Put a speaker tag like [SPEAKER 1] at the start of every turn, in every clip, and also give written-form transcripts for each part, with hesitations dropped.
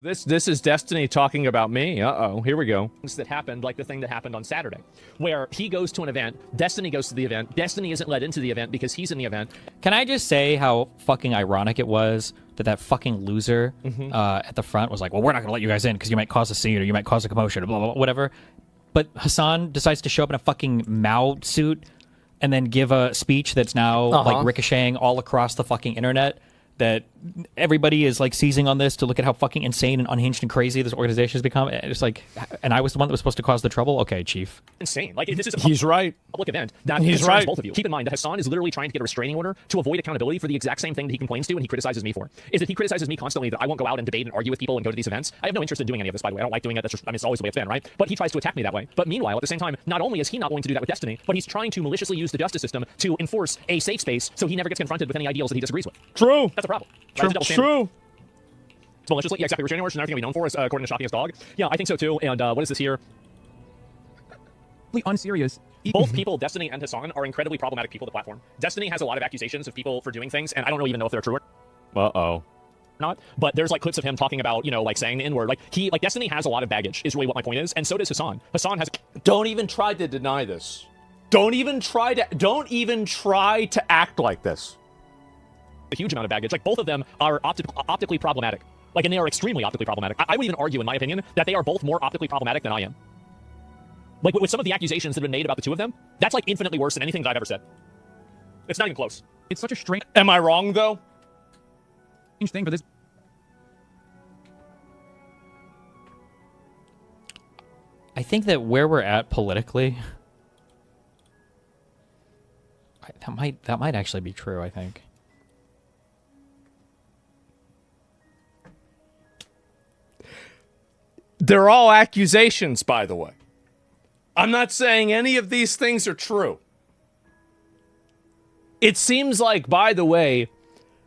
[SPEAKER 1] This is Destiny talking about me. Uh-oh, here we go. Things that happened, like the thing that happened on Saturday, where he goes to an event, Destiny goes to the event, Destiny isn't let into the event because he's in the event.
[SPEAKER 2] Can I just say how fucking ironic it was that fucking loser at the front was like, well, we're not going to let you guys in because you might cause a scene or you might cause a commotion or blah, blah, blah, whatever. But Hassan decides to show up in a fucking Mao suit and then give a speech that's now like ricocheting all across the fucking internet. That everybody is like seizing on this to look at how fucking insane and unhinged and crazy this organization has become. It's like, and I was the one that was supposed to cause the trouble. Okay, chief.
[SPEAKER 1] Insane. Like this is
[SPEAKER 3] he's right.
[SPEAKER 1] Public event that
[SPEAKER 3] he's right.
[SPEAKER 1] Both of you. Keep in mind that Hassan is literally trying to get a restraining order to avoid accountability for the exact same thing that he complains to and he criticizes me for. Is that he criticizes me constantly that I won't go out and debate and argue with people and go to these events. I have no interest in doing any of this, by the way. I don't like doing it. That's just, I mean, it's always the way it's been, right? But he tries to attack me that way. But meanwhile, at the same time, not only is he not going to do that with Destiny, but he's trying to maliciously use the justice system to enforce a safe space so he never gets confronted with any ideals that he disagrees with.
[SPEAKER 3] True.
[SPEAKER 1] That's a problem.
[SPEAKER 3] True.
[SPEAKER 1] It's maliciously, yeah, exactly. Restraining orders and everything we known for is according to Shopping's dog. Yeah, I think so too. And what is this here?
[SPEAKER 4] Unserious.
[SPEAKER 1] Both people, Destiny and Hassan, are incredibly problematic people on the platform. Destiny has a lot of accusations of people for doing things, and I don't even know if they're true or not. But there's like clips of him talking about, you know, like saying the N-word. Like Destiny has a lot of baggage, is really what my point is, and so does Hassan. Hassan has.
[SPEAKER 3] Don't even try to deny this. Don't even try to act like this.
[SPEAKER 1] A huge amount of baggage. Like both of them are optically problematic. Like, and they are extremely optically problematic. I would even argue, in my opinion, that they are both more optically problematic than I am. Like with some of the accusations that have been made about the two of them, that's like infinitely worse than anything that I've ever said. It's not even close.
[SPEAKER 4] It's such a strange.
[SPEAKER 3] Am I wrong though?
[SPEAKER 4] Thing for this.
[SPEAKER 2] I think that where we're at politically, that might actually be true. I think.
[SPEAKER 3] They're all accusations, by the way. I'm not saying any of these things are true. It seems like, by the way,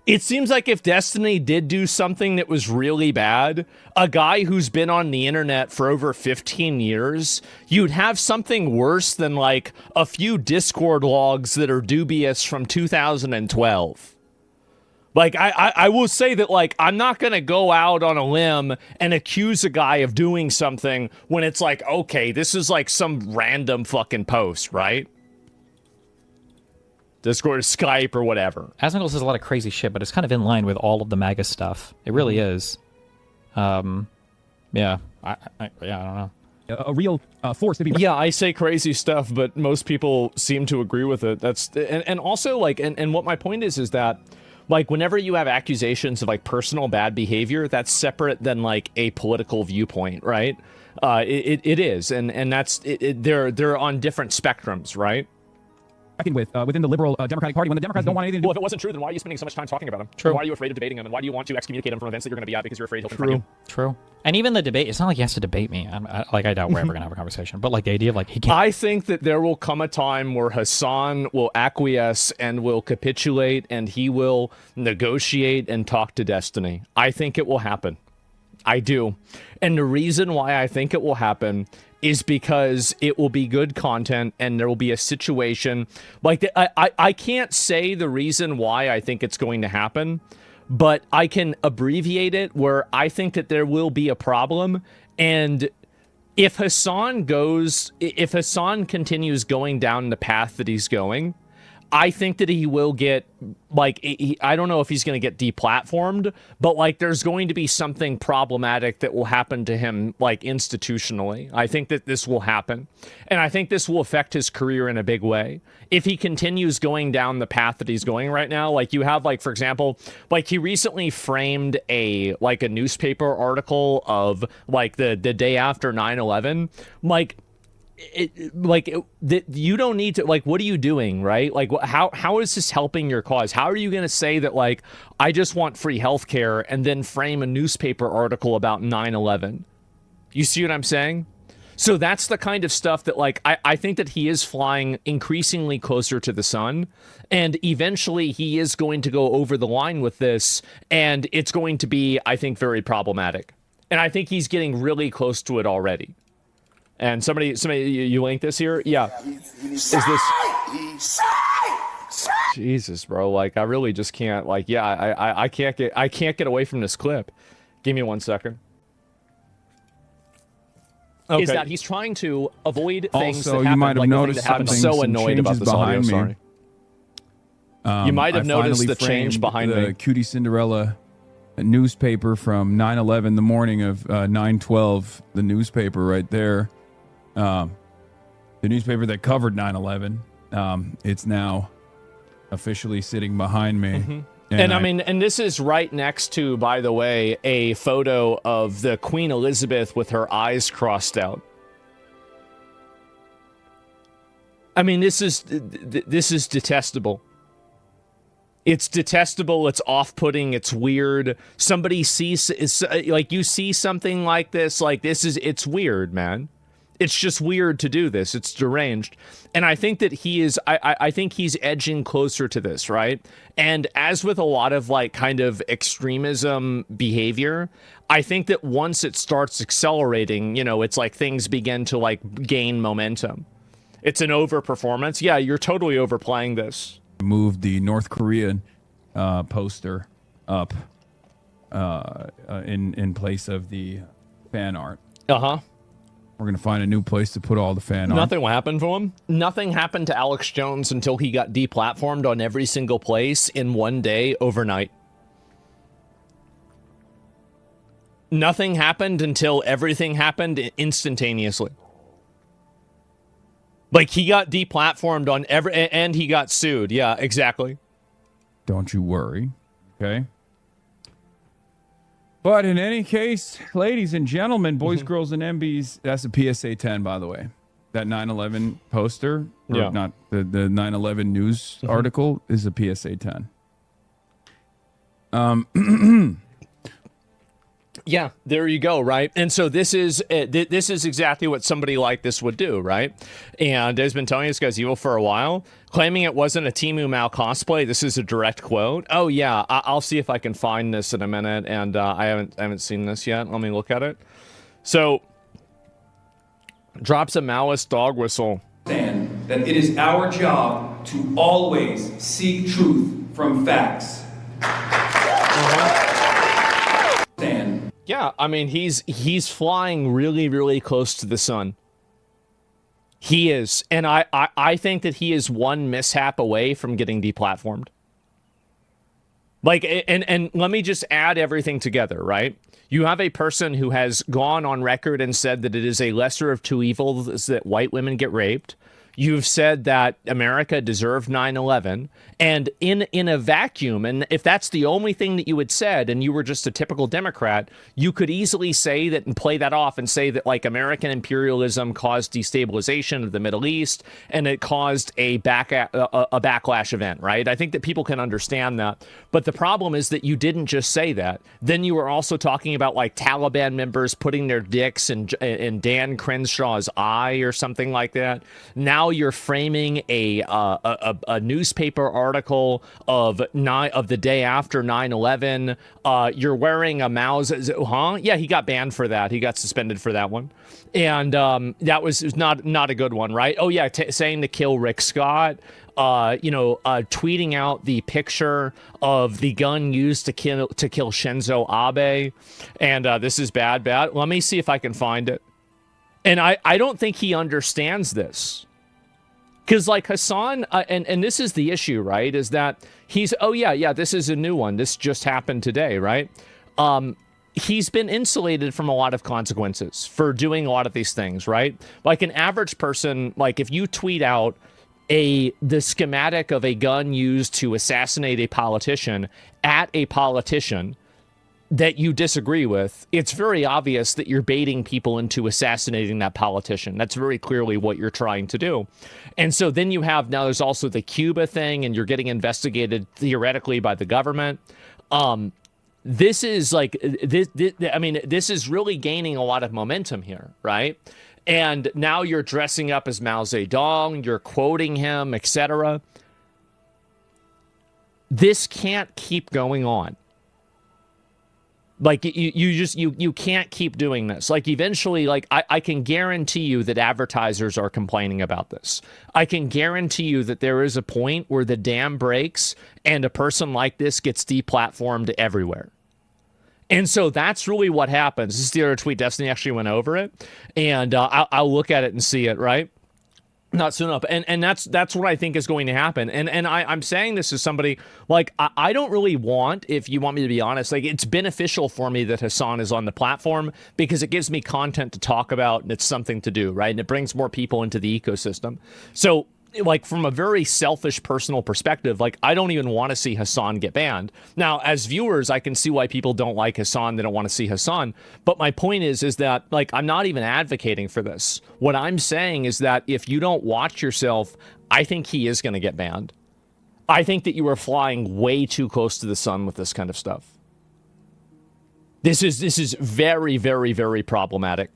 [SPEAKER 3] if Destiny did do something that was really bad, a guy who's been on the internet for over 15 years, you'd have something worse than like a few Discord logs that are dubious from 2012. Like, I will say that, like, I'm not going to go out on a limb and accuse a guy of doing something when it's like, okay, this is like some random fucking post, right? Discord, Skype, or whatever.
[SPEAKER 2] Asmongold says a lot of crazy shit, but it's kind of in line with all of the MAGA stuff. It really is. Yeah. I don't know.
[SPEAKER 4] A real force to be.
[SPEAKER 3] Yeah, I say crazy stuff, but most people seem to agree with it. That's and also like and what my point is that. Like, whenever you have accusations of, like, personal bad behavior, that's separate than, like, a political viewpoint, right? It is, and that's, they're on different spectrums, right?
[SPEAKER 4] Within the liberal Democratic Party, when the Democrats don't want anything to do.
[SPEAKER 1] Well, if it wasn't true, then why are you spending so much time talking about him?
[SPEAKER 2] True.
[SPEAKER 1] Why are you afraid of debating him? And why do you want to excommunicate him from events that you're going to be at because you're afraid he'll confront you?
[SPEAKER 2] True. And even the debate, it's not like he has to debate me. I doubt we're ever going to have a conversation. But, like, the idea of, like, he can't...
[SPEAKER 3] I think that there will come a time where Hassan will acquiesce and will capitulate and he will negotiate and talk to Destiny. I think it will happen. I do. And the reason why I think it will happen is because it will be good content and there will be a situation like I can't say the reason why I think it's going to happen, but I can abbreviate it where I think that there will be a problem. And if Hassan continues going down the path that he's going, I think that he will get, like, I don't know if he's going to get deplatformed, but, like, there's going to be something problematic that will happen to him, like, institutionally. I think that this will happen. And I think this will affect his career in a big way. If he continues going down the path that he's going right now, like, you have, like, for example, like, he recently framed a newspaper article of, like, the day after 9/11, you don't need to, like, what are you doing, right? Like, how is this helping your cause? How are you going to say that, like, I just want free healthcare and then frame a newspaper article about 9/11? You see what I'm saying? So that's the kind of stuff that, like, I think that he is flying increasingly closer to the sun, and eventually he is going to go over the line with this, and it's going to be, I think, very problematic. And I think he's getting really close to it already. And somebody, you link this here? Yeah. Is this? Jesus, bro. Like, I really just can't. Like, yeah, I can't get away from this clip. Give me 1 second.
[SPEAKER 1] is that he's trying to avoid things
[SPEAKER 5] Also,
[SPEAKER 1] that
[SPEAKER 5] you
[SPEAKER 1] happen,
[SPEAKER 5] might have
[SPEAKER 1] like the thing
[SPEAKER 5] noticed
[SPEAKER 1] that happened.
[SPEAKER 5] something.
[SPEAKER 1] So
[SPEAKER 5] some
[SPEAKER 1] annoyed about
[SPEAKER 5] changes
[SPEAKER 1] this audio.
[SPEAKER 5] behind me.
[SPEAKER 1] Sorry. You might have
[SPEAKER 5] I
[SPEAKER 1] noticed
[SPEAKER 5] finally
[SPEAKER 1] the change
[SPEAKER 5] framed
[SPEAKER 1] behind
[SPEAKER 5] the
[SPEAKER 1] me.
[SPEAKER 5] Cutie Cinderella newspaper from 9/11, the morning of 9/12. The newspaper right there, the newspaper that covered 9/11. It's now officially sitting behind me.
[SPEAKER 1] Mm-hmm. And I mean, and this is right next to, by the way, a photo of the Queen Elizabeth with her eyes crossed out. I mean, this is detestable. It's detestable. It's off-putting. It's weird. Somebody sees, like, you see something like this, it's weird, man. It's just weird to do this. It's deranged. And I think that he is, I think he's edging closer to this, right? And as with a lot of like kind of extremism behavior, I think that once it starts accelerating, you know, it's like things begin to like gain momentum. It's an overperformance. Yeah, you're totally overplaying this.
[SPEAKER 5] Moved the North Korean poster up in place of the fan art.
[SPEAKER 1] Uh-huh.
[SPEAKER 5] We're going to find a new place to put all the fan art.
[SPEAKER 1] Nothing will happen to him. Nothing happened to Alex Jones until he got deplatformed on every single place in one day overnight. Nothing happened until everything happened instantaneously. Like, he got deplatformed on and he got sued. Yeah, exactly.
[SPEAKER 5] Don't you worry. Okay. But in any case, ladies and gentlemen, boys, girls, and MBs, that's a PSA 10, by the way. That 9/11 poster, or
[SPEAKER 1] Yeah.
[SPEAKER 5] not the 9/11 news article, is a PSA 10.
[SPEAKER 1] Yeah, there you go, right? And so this is exactly what somebody like this would do, right? And has been telling this guy's evil for a while, claiming it wasn't a Temu Mao cosplay. This is a direct quote. Oh yeah, I'll see if I can find this in a minute. And I haven't seen this yet. Let me look at it. So drops a Maoist dog whistle.
[SPEAKER 6] Understand that it is our job to always seek truth from facts. Stand.
[SPEAKER 1] Yeah, I mean, he's flying really, really close to the sun. He is. And I think that he is one mishap away from getting deplatformed. Like, and let me just add everything together, right? You have a person who has gone on record and said that it is a lesser of two evils that white women get raped. You've said that America deserved 9/11, and in a vacuum, and if that's the only thing that you had said, and you were just a typical Democrat, you could easily say that and play that off and say that like American imperialism caused destabilization of the Middle East, and it caused a backlash event, right? I think that people can understand that, but the problem is that you didn't just say that. Then you were also talking about like Taliban members putting their dicks in Dan Crenshaw's eye or something like that. Now you're framing a newspaper article of the day after 9/11. You're wearing a Mao's, huh? Yeah, he got banned for that. He got suspended for that one, and that was not a good one, right? Oh yeah, saying to kill Rick Scott. Tweeting out the picture of the gun used to kill Shinzo Abe, and this is bad. Let me see if I can find it. And I don't think he understands this. Because like Hassan, and this is the issue, right? Is that he's, oh yeah, this is a new one. This just happened today, right? He's been insulated from a lot of consequences for doing a lot of these things, right? Like an average person, like if you tweet out the schematic of a gun used to assassinate a politician at a politician that you disagree with, it's very obvious that you're baiting people into assassinating that politician. That's very clearly what you're trying to do. And so then you have, now there's also the Cuba thing, and you're getting investigated theoretically by the government. This is like, this is really gaining a lot of momentum here, right? And now you're dressing up as Mao Zedong, you're quoting him, etc. This can't keep going on. Like you can't keep doing this. Like eventually, like I can guarantee you that advertisers are complaining about this. I can guarantee you that there is a point where the dam breaks and a person like this gets deplatformed everywhere.
[SPEAKER 3] And so that's really what happens. This is the other tweet. Destiny actually went over it, and I'll look at it and see it, right? Not soon enough. And that's what I think is going to happen. And I'm saying this as somebody, like, I don't really want, if you want me to be honest, like, it's beneficial for me that Hasan is on the platform because it gives me content to talk about and it's something to do, right? And it brings more people into the ecosystem. So, like, from a very selfish personal perspective, like, I don't even want to see Hasan get banned. Now, as viewers, I can see why people don't like Hasan. They don't want to see Hasan. But my point is that, like, I'm not even advocating for this. What I'm saying is that if you don't watch yourself, I think he is going to get banned. I think that you are flying way too close to the sun with this kind of stuff. This is very, very, very problematic.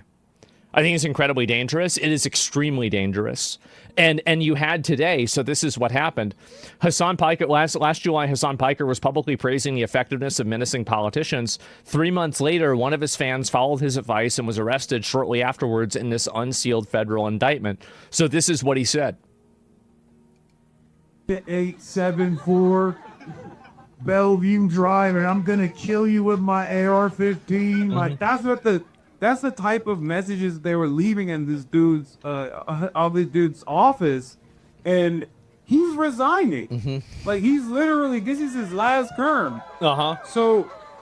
[SPEAKER 3] I think it's incredibly dangerous. It is extremely dangerous. And you had today, so this is what happened. Hasan Piker, last July, Hasan Piker was publicly praising the effectiveness of menacing politicians. 3 months later, one of his fans followed his advice and was arrested shortly afterwards in this unsealed federal indictment. So this is what he said.
[SPEAKER 7] 874 Bellevue Drive, and I'm gonna kill you with my AR-15. Like, that's the type of messages they were leaving in this dude's office, and he's resigning. Like, he's literally, this is his last term.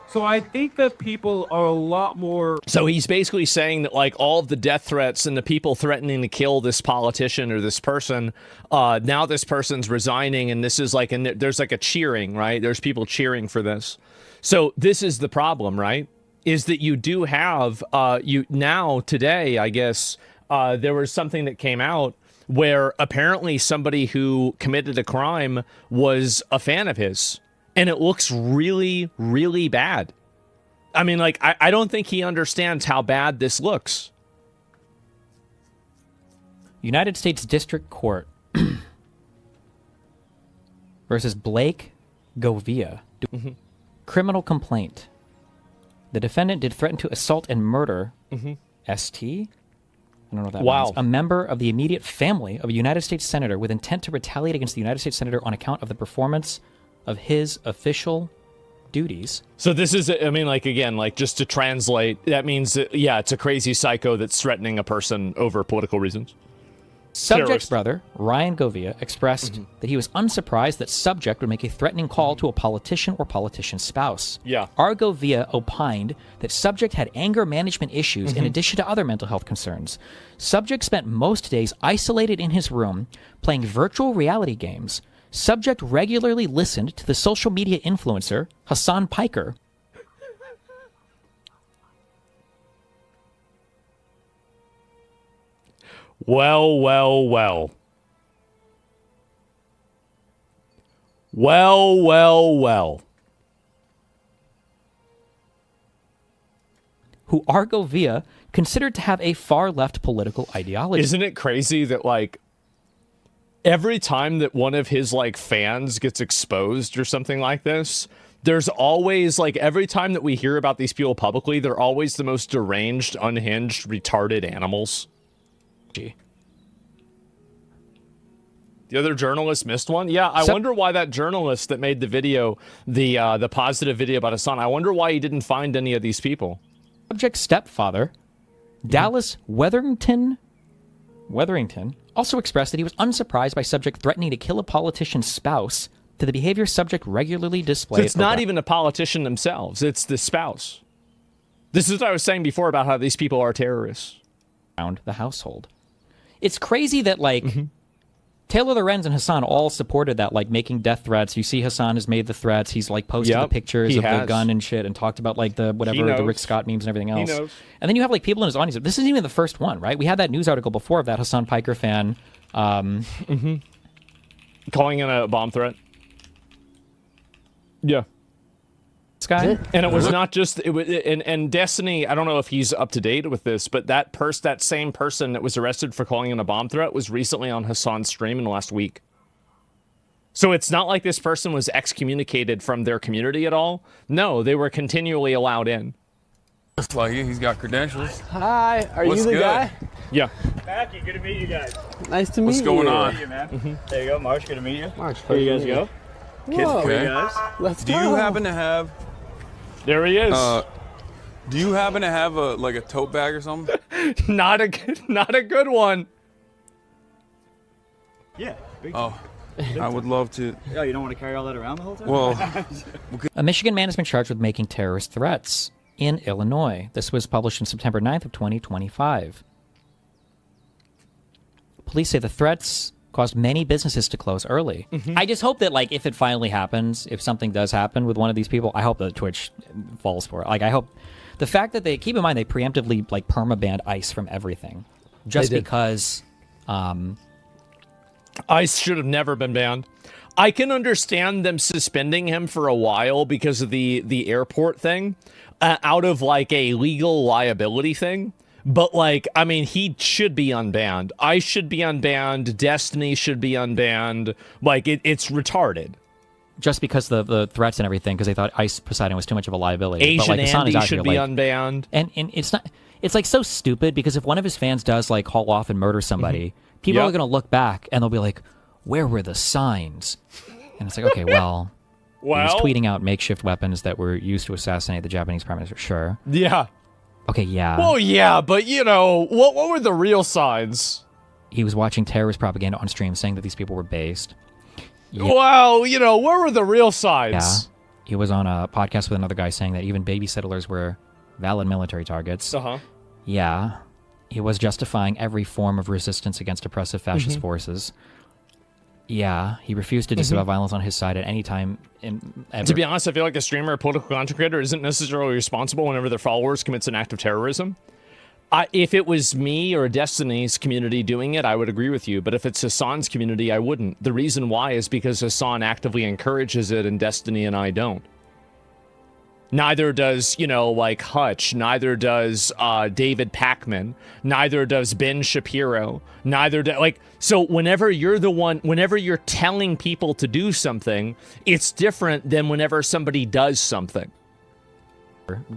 [SPEAKER 7] So I think that people are a lot more.
[SPEAKER 3] So he's basically saying that, like, all of the death threats and the people threatening to kill this politician or this person, now this person's resigning, and this is like, and there's like a cheering, right? There's people cheering for this. So this is the problem, right? Is that you do have, today, I guess, there was something that came out where apparently somebody who committed a crime was a fan of his. And it looks really, really bad. I mean, like, I don't think he understands how bad this looks.
[SPEAKER 2] United States District Court versus Blake Govia. Criminal complaint. The defendant did threaten to assault and murder ST. I don't know what that means. A member of the immediate family of a United States senator with intent to retaliate against the United States senator on account of the performance of his official duties.
[SPEAKER 3] So this is, I mean, like, again, like, just to translate, that means that, yeah, it's a crazy psycho that's threatening a person over political reasons.
[SPEAKER 2] Subject's brother, Ryan Govia, expressed that he was unsurprised that Subject would make a threatening call to a politician or politician's spouse.
[SPEAKER 3] Yeah.
[SPEAKER 2] R. Govia opined that Subject had anger management issues in addition to other mental health concerns. Subject spent most days isolated in his room playing virtual reality games. Subject regularly listened to the social media influencer, Hasan Piker.
[SPEAKER 3] Well.
[SPEAKER 2] Who R. Govia considered to have a far-left political ideology.
[SPEAKER 3] Isn't it crazy that, like, every time that one of his, like, fans gets exposed or something like this, there's always, like, every time that we hear about these people publicly, they're always the most deranged, unhinged, retarded animals. The other journalist missed one? Yeah, I wonder why that journalist that made the video, the positive video about Hasan, I wonder why he didn't find any of these people.
[SPEAKER 2] Subject's stepfather, Dallas Weatherington, also expressed that he was unsurprised by Subject threatening to kill a politician's spouse to the behavior Subject regularly displayed.
[SPEAKER 3] So it's not even a politician themselves, it's the spouse. This is what I was saying before about how these people are terrorists.
[SPEAKER 2] Around the household. It's crazy that, like, Taylor Lorenz and Hasan all supported that, like, making death threats. You see Hasan has made the threats. He's, like, posted the pictures of the gun and shit and talked about, like, the whatever, the Rick Scott memes and everything else.
[SPEAKER 3] He knows.
[SPEAKER 2] And then you have, like, people in his audience. This isn't even the first one, right? We had that news article before of that Hasan Piker fan.
[SPEAKER 3] Calling in a bomb threat. Yeah.
[SPEAKER 2] This guy?
[SPEAKER 3] And it was not just, it was, and Destiny, I don't know if he's up to date with this, but that same person that was arrested for calling in a bomb threat was recently on Hasan's stream in the last week. So it's not like this person was excommunicated from their community at all. No, they were continually allowed in.
[SPEAKER 5] Looks like he's got credentials.
[SPEAKER 8] Hi, are
[SPEAKER 5] What's
[SPEAKER 8] you the
[SPEAKER 5] good?
[SPEAKER 8] guy?
[SPEAKER 3] Yeah.
[SPEAKER 9] Mackie, good to meet you guys.
[SPEAKER 8] Nice to meet
[SPEAKER 5] What's
[SPEAKER 8] you.
[SPEAKER 5] going on?
[SPEAKER 9] Good to meet you, man. There you go, Marsh. Good to meet you.
[SPEAKER 8] Marsh,
[SPEAKER 9] Here you guys go.
[SPEAKER 8] Whoa.
[SPEAKER 5] Okay.
[SPEAKER 9] You guys.
[SPEAKER 8] Let's
[SPEAKER 5] Do
[SPEAKER 8] go.
[SPEAKER 5] you happen to have
[SPEAKER 3] There he is.
[SPEAKER 5] Do you happen to have a tote bag or something?
[SPEAKER 3] Not a good one.
[SPEAKER 9] Yeah. Big
[SPEAKER 5] Oh, I would love to.
[SPEAKER 9] Oh, you don't want to carry all that around the whole time?
[SPEAKER 5] Well,
[SPEAKER 2] A Michigan man has been charged with making terrorist threats in Illinois. This was published on September 9th of 2025. Police say the threats caused many businesses to close early. I just hope that, like, if it finally happens, if something does happen with one of these people, I hope that Twitch falls for it. Like, I hope the fact that they keep in mind they preemptively like perma-banned ICE from everything, just because.
[SPEAKER 3] ICE should have never been banned. I can understand them suspending him for a while because of the airport thing, out of like a legal liability thing. But like, I mean, he should be unbanned. ICE should be unbanned. DCatDany should be unbanned. Like, it's retarded.
[SPEAKER 2] Just because the threats and everything, because they thought ICE Poseidon was too much of a liability.
[SPEAKER 3] Asian
[SPEAKER 2] but, like, Hassan is
[SPEAKER 3] Andy
[SPEAKER 2] out
[SPEAKER 3] should
[SPEAKER 2] here,
[SPEAKER 3] be
[SPEAKER 2] like,
[SPEAKER 3] unbanned.
[SPEAKER 2] And it's not. It's like so stupid because if one of his fans does like haul off and murder somebody, people
[SPEAKER 3] Yep.
[SPEAKER 2] are gonna look back and they'll be like, "Where were the signs?" And it's like, okay, well, he was tweeting out makeshift weapons that were used to assassinate the Japanese prime minister. Sure.
[SPEAKER 3] Yeah.
[SPEAKER 2] Okay, yeah.
[SPEAKER 3] Well, yeah, but you know, what were the real signs?
[SPEAKER 2] He was watching terrorist propaganda on stream saying that these people were based. Yeah.
[SPEAKER 3] Well, you know, where were the real signs?
[SPEAKER 2] Yeah. He was on a podcast with another guy saying that even baby settlers were valid military targets.
[SPEAKER 3] Uh-huh.
[SPEAKER 2] Yeah. He was justifying every form of resistance against oppressive fascist forces. Yeah. He refused to disavow violence on his side at any time. Ever.
[SPEAKER 3] To be honest, I feel like a streamer or political content creator isn't necessarily responsible whenever their followers commits an act of terrorism. If it was me or DCatDany's community doing it, I would agree with you. But if it's Hassan's community, I wouldn't. The reason why is because Hassan actively encourages it and DCatDany and I don't. Neither does, you know, like Hutch. Neither does David Pakman. Neither does Ben Shapiro. Neither do, like, so whenever you're the one, whenever you're telling people to do something, it's different than whenever somebody does something.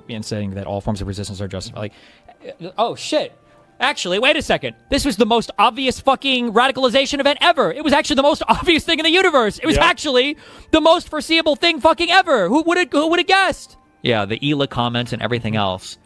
[SPEAKER 2] And saying that all forms of resistance are justified. Like, oh shit. Actually, wait a second. This was the most obvious fucking radicalization event ever. It was actually the most obvious thing in the universe. It was actually the most foreseeable thing fucking ever. Who would have guessed? Yeah, the ELA comments and everything else.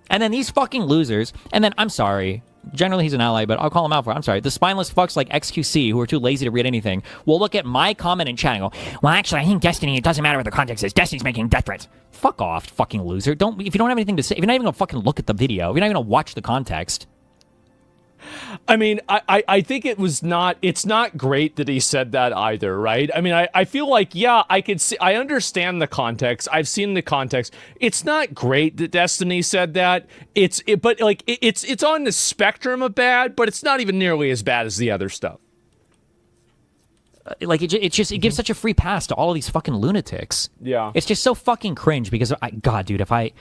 [SPEAKER 2] And then these fucking losers. And then, I'm sorry. Generally, he's an ally, but I'll call him out for it. I'm sorry. The spineless fucks like XQC, who are too lazy to read anything, will look at my comment in chat and go, well, actually, I think DCatDany, it doesn't matter what the context is. DCatDany's making death threats. Fuck off, fucking loser. If you don't have anything to say, if you're not even going to fucking look at the video, if you're not even going to watch the context.
[SPEAKER 3] I mean, I think it's not great that he said that either, right? I mean, I feel like, yeah, I understand the context. I've seen the context. It's not great that DCatDany said that. But like, it's on the spectrum of bad, but it's not even nearly as bad as the other stuff.
[SPEAKER 2] Like, it gives such a free pass to all of these fucking lunatics.
[SPEAKER 3] Yeah.
[SPEAKER 2] It's just so fucking cringe because, God, dude, if I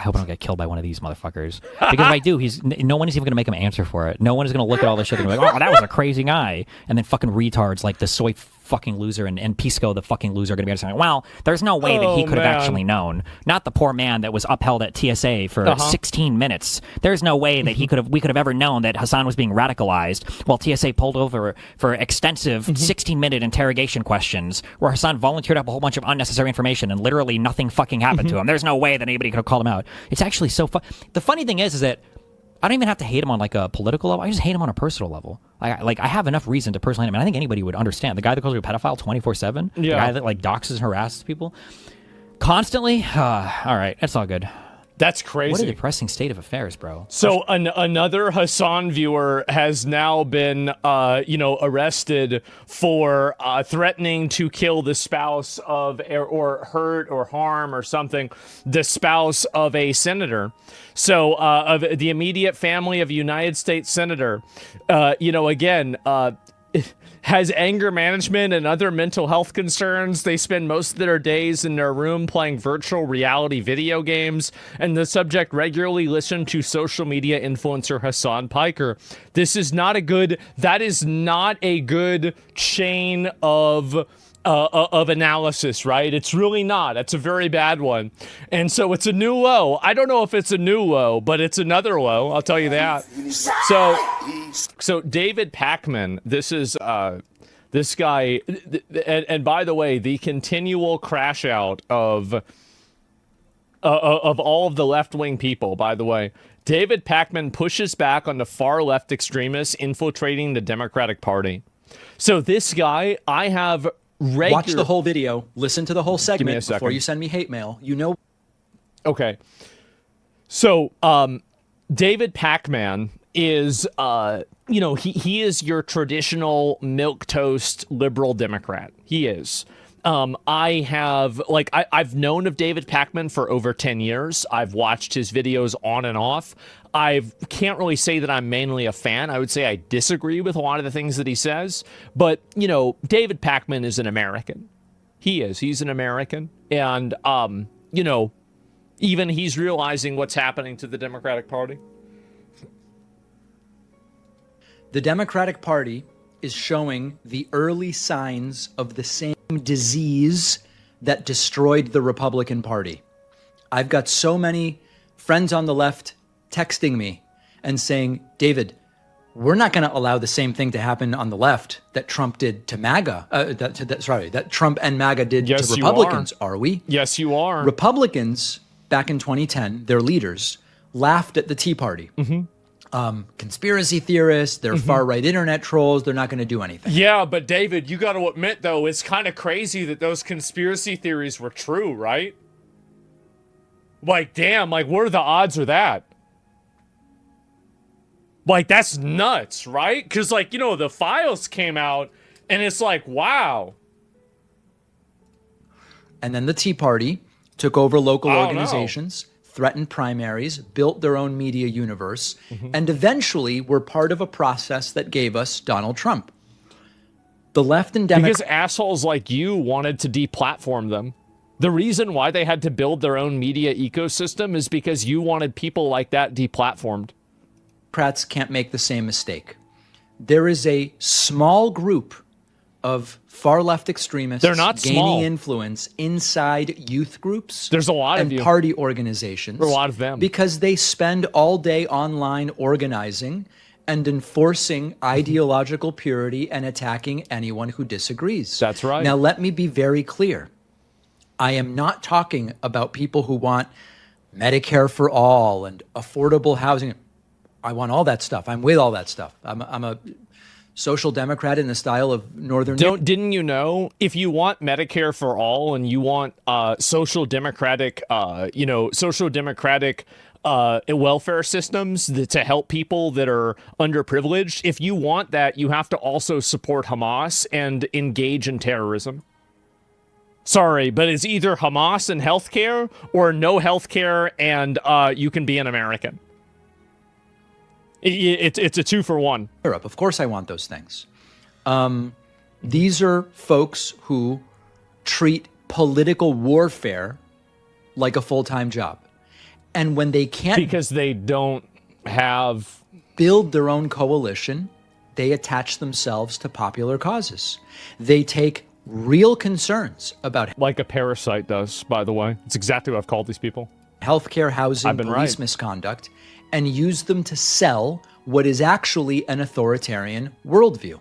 [SPEAKER 2] hope I don't get killed by one of these motherfuckers. Because if I do, no one is even going to make him answer for it. No one is going to look at all this shit and be like, oh, that was a crazy guy. And then fucking retards like the soy fucking loser and Pisco the fucking loser are going to be saying, well, there's no way that he could have actually known. Not the poor man that was upheld at TSA for 16 minutes. There's no way that we could have ever known that Hassan was being radicalized while TSA pulled over for extensive 16-minute interrogation questions where Hassan volunteered up a whole bunch of unnecessary information and literally nothing fucking happened to him. There's no way that anybody could have called him out. It's actually so fun. The funny thing is that I don't even have to hate him on like a political level. I just hate him on a personal level. I have enough reason to personally hate him. And I think anybody would understand. The guy that calls you a pedophile 24/7, the guy that like doxes and harasses people constantly. All right, it's all good.
[SPEAKER 3] That's crazy.
[SPEAKER 2] What a depressing state of affairs, bro.
[SPEAKER 3] So another Hassan viewer has now been, arrested for threatening to kill the spouse of, or hurt or harm or something, the spouse of a senator. So of the immediate family of a United States senator, has anger management and other mental health concerns. They spend most of their days in their room playing virtual reality video games, and the subject regularly listened to social media influencer Hassan Piker. That is not a good chain of analysis, right? It's really not. It's a very bad one. And so it's a new low. I don't know if it's a new low, but it's another low. I'll tell you that. So David Pakman, this is this guy, and by the way, the continual crash out of of all of the left-wing people, by the way. David Pakman pushes back on the far-left extremists infiltrating the Democratic Party. So this guy, I have
[SPEAKER 8] Watch the whole video. Listen to the whole segment before
[SPEAKER 3] second.
[SPEAKER 8] you send me hate mail. You know.
[SPEAKER 3] Okay. So, David Pakman is, he is your traditional milquetoast liberal Democrat. He is. I've known of David Pakman for over 10 years. I've watched his videos on and off. I can't really say that I'm mainly a fan. I would say I disagree with a lot of the things that he says. But, David Pakman is an American. He is. He's an American. And, even he's realizing what's happening to the Democratic Party.
[SPEAKER 8] The Democratic Party is showing the early signs of the same disease that destroyed the Republican Party. I've got so many friends on the left texting me and saying, David, we're not going to allow the same thing to happen on the left that Trump did to MAGA. That Trump and MAGA did to Republicans, are we?
[SPEAKER 3] Yes, you are.
[SPEAKER 8] Republicans, back in 2010, their leaders laughed at the Tea Party. Conspiracy theorists, they're far-right internet trolls, they're not going to do anything.
[SPEAKER 3] Yeah, but David, you got to admit, though, it's kind of crazy that those conspiracy theories were true, right? Like, damn, what are the odds of that? That's nuts, right? Because, the files came out, and it's like, wow.
[SPEAKER 8] And then the Tea Party took over local organizations, threatened primaries, built their own media universe, and eventually were part of a process that gave us Donald Trump. The left and Democrats...
[SPEAKER 3] Because assholes like you wanted to deplatform them. The reason why they had to build their own media ecosystem is because you wanted people like that deplatformed.
[SPEAKER 8] Democrats can't make the same mistake. There is a small group of far-left extremists
[SPEAKER 3] They're not
[SPEAKER 8] gaining
[SPEAKER 3] small.
[SPEAKER 8] influence inside youth groups.
[SPEAKER 3] There's a lot of
[SPEAKER 8] and party organizations.
[SPEAKER 3] There are a lot of them.
[SPEAKER 8] Because they spend all day online organizing and enforcing ideological purity and attacking anyone who disagrees.
[SPEAKER 3] That's right.
[SPEAKER 8] Now, let me be very clear. I am not talking about people who want Medicare for all and affordable housing. I want all that stuff. I'm with all that stuff. I'm a social democrat in the style of Northern.
[SPEAKER 3] Didn't you know, if you want Medicare for all and you want social democratic welfare systems to help people that are underprivileged, if you want that, you have to also support Hamas and engage in terrorism. Sorry, but it's either Hamas and healthcare or no healthcare and you can be an American. It's a 2-for-1.
[SPEAKER 8] Europe, of course I want those things. These are folks who treat political warfare like a full-time job. And when they can't...
[SPEAKER 3] Because they don't have...
[SPEAKER 8] build their own coalition, they attach themselves to popular causes. They take real concerns about...
[SPEAKER 3] Like a parasite does, by the way. It's exactly what I've called these people.
[SPEAKER 8] Healthcare, housing, police misconduct, and use them to sell what is actually an authoritarian worldview.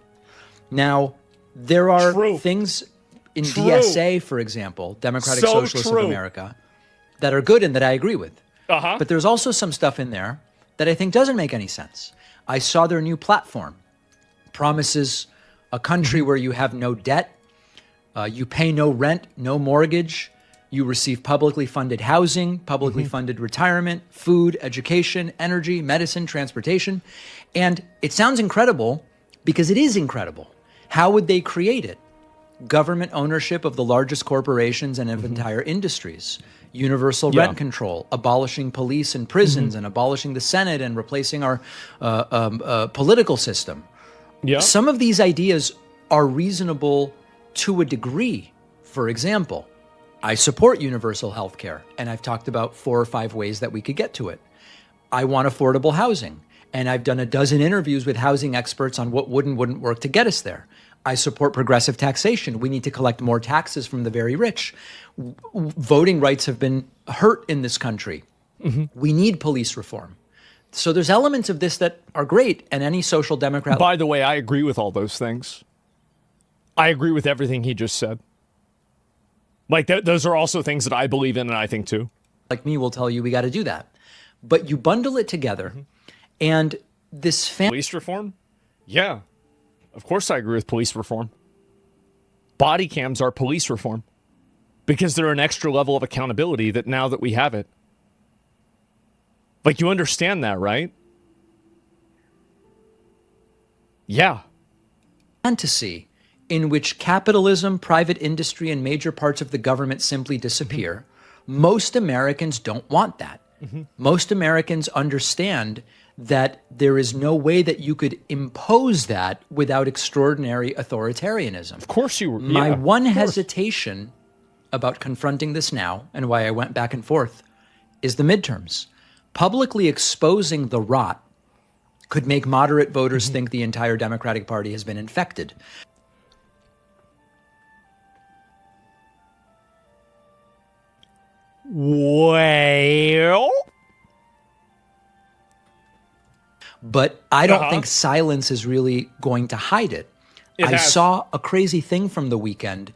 [SPEAKER 8] Now, there are things in DSA, for example, Democratic Socialists of America, that are good and that I agree with. But there's also some stuff in there that I think doesn't make any sense. I saw their new platform. Promises a country where you have no debt, you pay no rent, no mortgage, you receive publicly funded housing, publicly funded retirement, food, education, energy, medicine, transportation. And it sounds incredible because it is incredible. How would they create it? Government ownership of the largest corporations and of entire industries, universal rent control, abolishing police and prisons and abolishing the Senate and replacing our political system. Some of these ideas are reasonable to a degree. For example, I support universal health care, and I've talked about 4 or 5 ways that we could get to it. I want affordable housing, and I've done a dozen interviews with housing experts on what would and wouldn't work to get us there. I support progressive taxation. We need to collect more taxes from the very rich. Voting rights have been hurt in this country. We need police reform. So there's elements of this that are great, and any social democrat...
[SPEAKER 3] By the way, I agree with all those things. I agree with everything he just said. Those are also things that I believe in and I think too.
[SPEAKER 8] like me will tell you we got to do that. But you bundle it together, and this
[SPEAKER 3] Police reform? Yeah. Of course I agree with police reform. Body cams are police reform because they're an extra level of accountability that now that we have it. Like, you understand that, right? Yeah.
[SPEAKER 8] fantasy in which capitalism, private industry, and major parts of the government simply disappear. Most Americans don't want that. Most Americans understand that there is no way that you could impose that without extraordinary authoritarianism.
[SPEAKER 3] Of course you were.
[SPEAKER 8] My one hesitation about confronting this now, and why I went back and forth, is the midterms. Publicly exposing the rot could make moderate voters think the entire Democratic Party has been infected.
[SPEAKER 3] Well,
[SPEAKER 8] but I don't think silence is really going to hide it. I saw a crazy thing from the weekend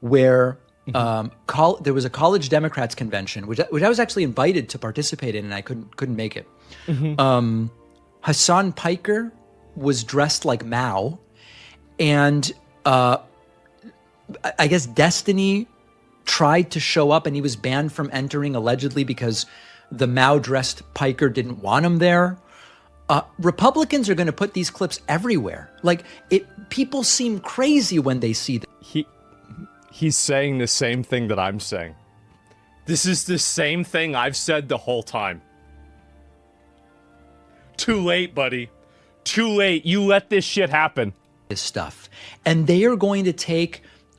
[SPEAKER 8] where there was a college Democrats convention, which I was actually invited to participate in, and I couldn't make it. Hassan Piker was dressed like Mao, and I guess CatDany tried to show up, and he was banned from entering allegedly because the Mao-dressed Piker didn't want him there. Republicans are going to put these clips everywhere. Like, people seem crazy when they see them.
[SPEAKER 3] He's saying the same thing that I'm saying. This is the same thing I've said the whole time. Too late, buddy. Too late. You let this shit happen.
[SPEAKER 8] This stuff. And they are going to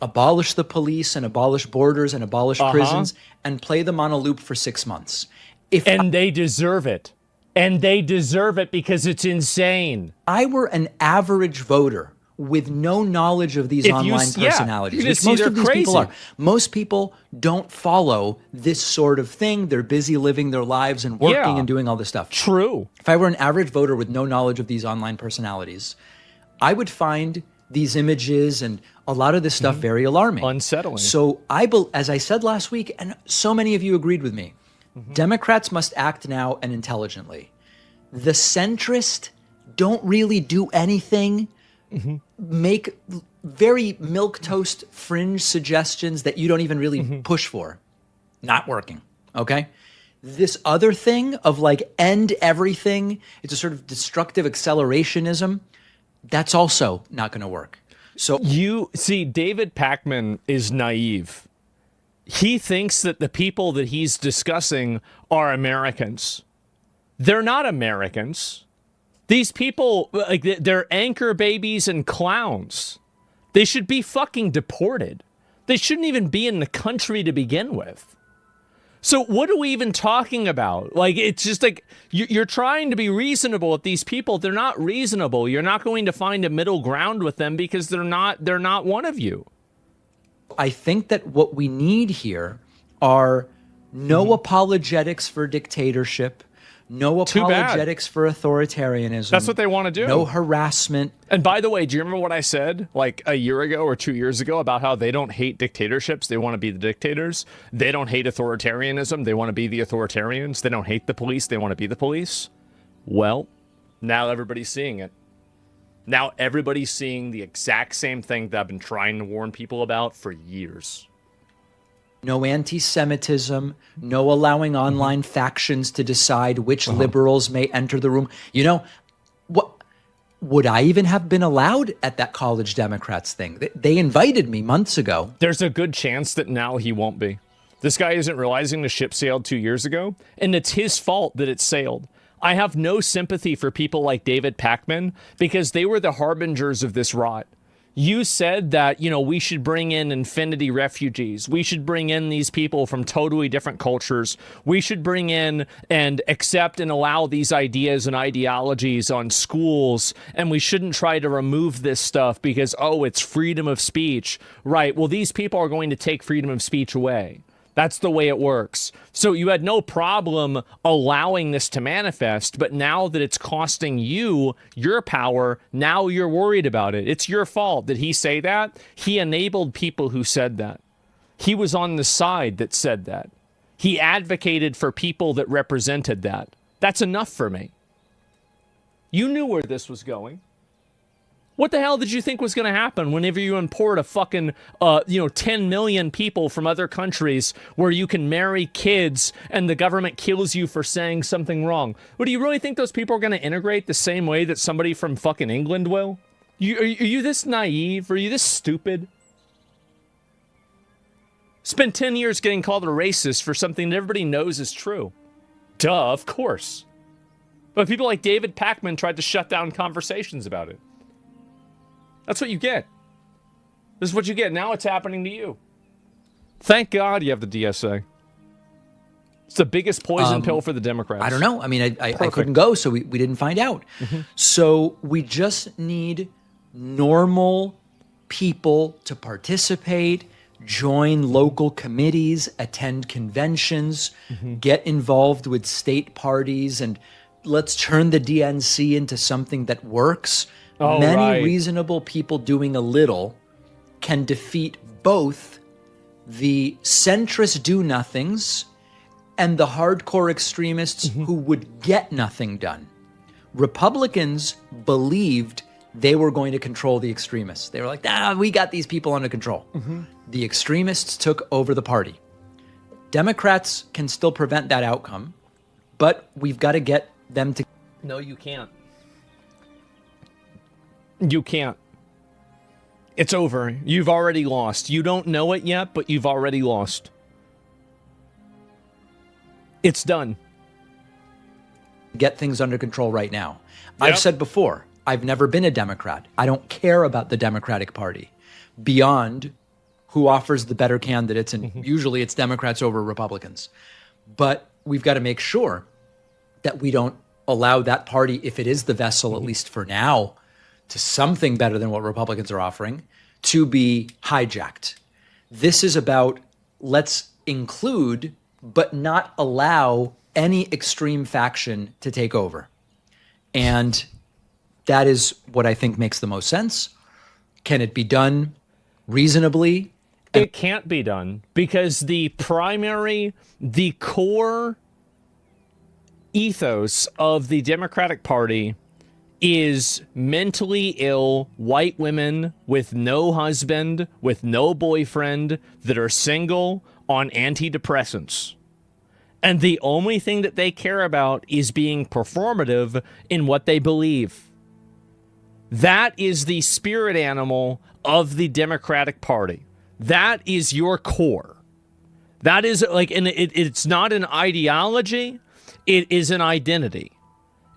[SPEAKER 8] abolish the police and abolish borders and abolish prisons and play them on a loop for 6 months.
[SPEAKER 3] They deserve it. And they deserve it because it's insane.
[SPEAKER 8] I were an average voter with no knowledge of these online personalities, which most of these people are. Most people don't follow this sort of thing. They're busy living their lives and working and doing all this stuff.
[SPEAKER 3] True.
[SPEAKER 8] If I were an average voter with no knowledge of these online personalities, I would find these images and a lot of this stuff very alarming.
[SPEAKER 3] Unsettling.
[SPEAKER 8] So as I said last week, and so many of you agreed with me, Democrats must act now and intelligently. The centrists don't really do anything, make very milquetoast fringe suggestions that you don't even really push for. Not working, okay? This other thing of like end everything, it's a sort of destructive accelerationism, that's also not going to work. So
[SPEAKER 3] you see, David Pakman is naive. He thinks that the people that he's discussing are Americans. They're not Americans. These people, like, they're anchor babies and clowns. They should be fucking deported. They shouldn't even be in the country to begin with. So what are we even talking about? Like, it's just like, you're trying to be reasonable with these people. They're not reasonable. You're not going to find a middle ground with them because they're not one of you.
[SPEAKER 8] I think that what we need here are no apologetics for dictatorship, no apologetics for authoritarianism.
[SPEAKER 3] That's what they want to do.
[SPEAKER 8] No harassment.
[SPEAKER 3] And by the way, do you remember what I said like a year ago or 2 years ago about how they don't hate dictatorships? They want to be the dictators. They don't hate authoritarianism. They want to be the authoritarians. They don't hate the police. They want to be the police. Well, now everybody's seeing it. Now everybody's seeing the exact same thing that I've been trying to warn people about for years.
[SPEAKER 8] No anti-Semitism, no allowing online factions to decide which liberals may enter the room. You know, what would I even have been allowed at that college Democrats thing? They invited me months ago.
[SPEAKER 3] There's a good chance that now he won't be. This guy isn't realizing the ship sailed 2 years ago, and it's his fault that it sailed. I have no sympathy for people like David Pakman because they were the harbingers of this rot. You said that, we should bring in infinity refugees. We should bring in these people from totally different cultures. We should bring in and accept and allow these ideas and ideologies on schools. And we shouldn't try to remove this stuff because, it's freedom of speech. Right. Well, these people are going to take freedom of speech away. That's the way it works. So you had no problem allowing this to manifest, but now that it's costing you your power, now you're worried about it. It's your fault. Did he say that? He enabled people who said that. He was on the side that said that. He advocated for people that represented that. That's enough for me. You knew where this was going. What the hell did you think was going to happen whenever you import a fucking, 10 million people from other countries where you can marry kids and the government kills you for saying something wrong? What, do you really think those people are going to integrate the same way that somebody from fucking England will? Are you this naive? Are you this stupid? Spent 10 years getting called a racist for something that everybody knows is true. Duh, of course. But people like David Pakman tried to shut down conversations about it. That's what you get. This is what you get. Now it's happening to you. Thank God you have the DSA. It's the biggest poison pill for the Democrats.
[SPEAKER 8] I don't know. I mean, I couldn't go, so we didn't find out. So we just need normal people to participate, join local committees, attend conventions, get involved with state parties, and let's turn the DNC into something that works. Many reasonable people doing a little can defeat both the centrist do-nothings and the hardcore extremists who would get nothing done. Republicans believed they were going to control the extremists. They were like, we got these people under control. The extremists took over the party. Democrats can still prevent that outcome, but we've got to get them to...
[SPEAKER 3] No, you can't. You can't. It's over. You've already lost. You don't know it yet, but you've already lost. It's done.
[SPEAKER 8] Get things under control right now. I've said before, I've never been a Democrat. I don't care about the Democratic Party beyond who offers the better candidates, and usually it's Democrats over Republicans. But we've got to make sure that we don't allow that party, if it is the vessel, at least for now, to something better than what Republicans are offering, to be hijacked. This is about let's include, but not allow any extreme faction to take over. And that is what I think makes the most sense. Can it be done reasonably?
[SPEAKER 3] It can't be done because the core ethos of the Democratic Party is mentally ill white women with no husband, with no boyfriend, that are single on antidepressants. And the only thing that they care about is being performative in what they believe. That is the spirit animal of the Democratic Party. That is your core. That is like, and it's not an ideology, it is an identity.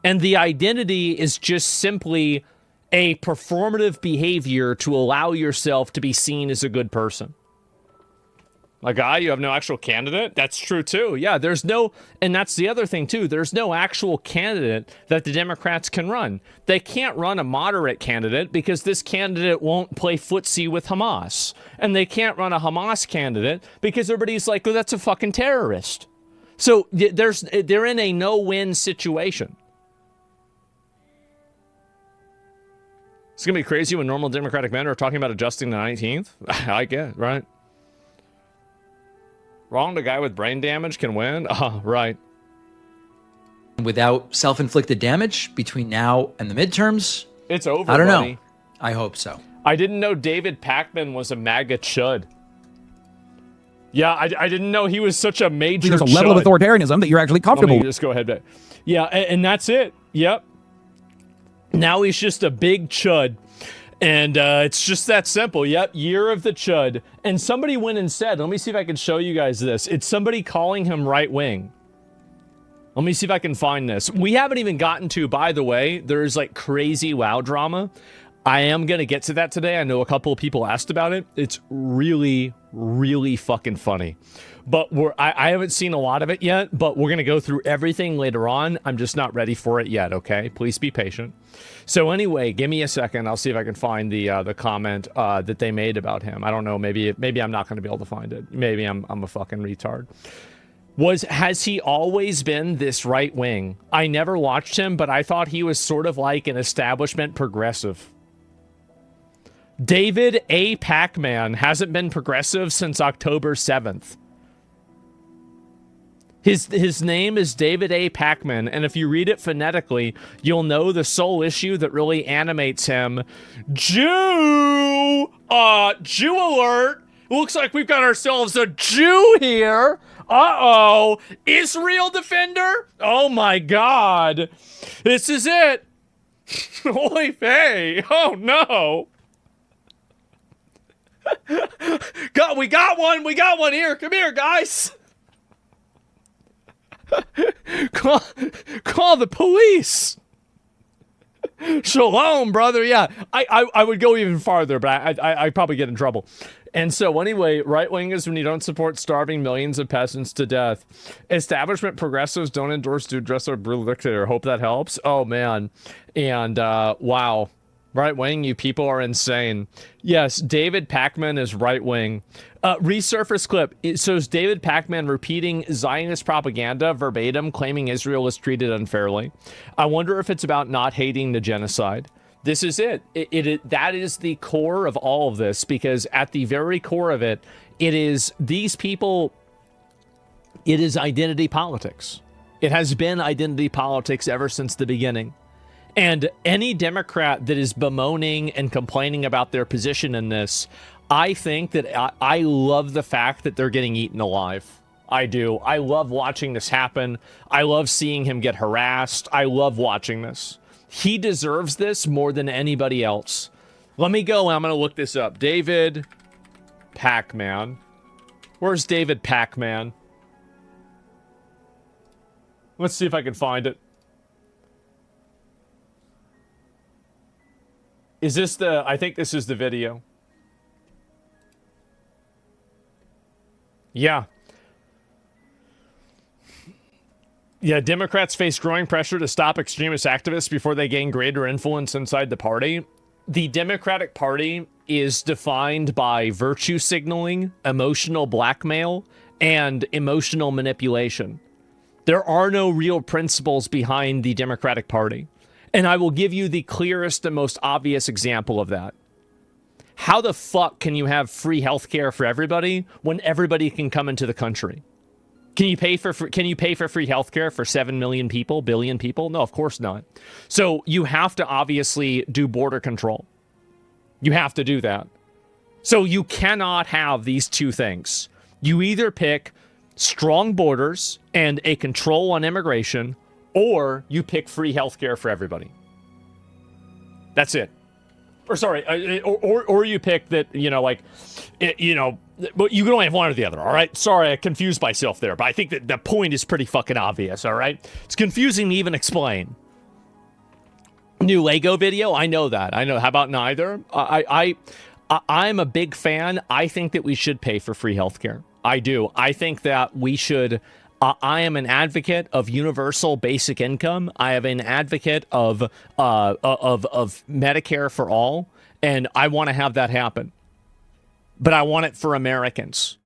[SPEAKER 3] And the identity is just simply a performative behavior to allow yourself to be seen as a good person. Like, you have no actual candidate? That's true, too. Yeah, there's no... And that's the other thing, too. There's no actual candidate that the Democrats can run. They can't run a moderate candidate because this candidate won't play footsie with Hamas. And they can't run a Hamas candidate because everybody's like, that's a fucking terrorist. So they're in a no-win situation. It's going to be crazy when normal Democratic men are talking about adjusting the 19th. I get, right? Wrong, the guy with brain damage can win? Right.
[SPEAKER 8] Without self-inflicted damage between now and the midterms?
[SPEAKER 3] It's over,
[SPEAKER 8] I don't
[SPEAKER 3] buddy.
[SPEAKER 8] know. I hope so.
[SPEAKER 3] I didn't know David Pakman was a MAGA chud. Yeah, I didn't know he was such a major
[SPEAKER 4] There's a level of authoritarianism that you're actually comfortable
[SPEAKER 3] Let me
[SPEAKER 4] with.
[SPEAKER 3] just go ahead. Yeah, and that's it. Yep. Now he's just a big chud. And it's just that simple. Yep, year of the chud. And somebody went and said, let me see if I can show you guys this. It's somebody calling him right wing. Let me see if I can find this. We haven't even gotten to, by the way, there's like crazy WoW drama. I am going to get to that today. I know a couple of people asked about it. It's really, really fucking funny. But I haven't seen a lot of it yet, but we're going to go through everything later on. I'm just not ready for it yet, okay? Please be patient. So anyway, give me a second. I'll see if I can find the comment that they made about him. I don't know. Maybe I'm not going to be able to find it. Maybe I'm a fucking retard. Has he always been this right wing? I never watched him, but I thought he was sort of like an establishment progressive. David A. Pakman hasn't been progressive since October 7th. His name is David A. Pacman, and if you read it phonetically, you'll know the sole issue that really animates him. Jew alert! Looks like we've got ourselves a Jew here. Uh-oh. Israel defender? Oh my God. This is it. Oy vey. Oh no. We got one here. Come here, guys. Call the police. Shalom, brother. Yeah, I would go even farther, but I'd probably get in trouble. And so anyway, right-wing is when you don't support starving millions of peasants to death. Establishment progressives don't endorse to address our brutal dictator. Hope that helps. Oh, man. And, wow. Right-wing, you people are insane. Yes, David Pacman is right-wing. Resurface clip. It shows David Pacman repeating Zionist propaganda verbatim, claiming Israel was treated unfairly. I wonder if it's about not hating the genocide. This is it. That is the core of all of this, because at the very core of it, it is these people, it is identity politics. It has been identity politics ever since the beginning. And any Democrat that is bemoaning and complaining about their position in this, I think that I love the fact that they're getting eaten alive. I do. I love watching this happen. I love seeing him get harassed. I love watching this. He deserves this more than anybody else. Let me go and I'm going to look this up. David Pacman. Where's David Pacman? Let's see if I can find it. Is this the... I think this is the video. Yeah. Yeah, Democrats face growing pressure to stop extremist activists before they gain greater influence inside the party. The Democratic Party is defined by virtue signaling, emotional blackmail, and emotional manipulation. There are no real principles behind the Democratic Party. And I will give you the clearest and most obvious example of that. How the fuck can you have free healthcare for everybody when everybody can come into the country? Can you pay for free healthcare for 7 million people, billion people? No, of course not. So you have to obviously do border control. You have to do that. So you cannot have these two things. You either pick strong borders and a control on immigration, or you pick free healthcare for everybody. That's it. Or sorry, or you pick that, but you can only have one or the other, all right? Sorry, I confused myself there, but I think that the point is pretty fucking obvious, all right? It's confusing to even explain. New Lego video? I know that. I know. How about neither? I'm a big fan. I think that we should pay for free healthcare. I do. I think that we should... I am an advocate of universal basic income. I am an advocate of Medicare for all, and I want to have that happen. But I want it for Americans.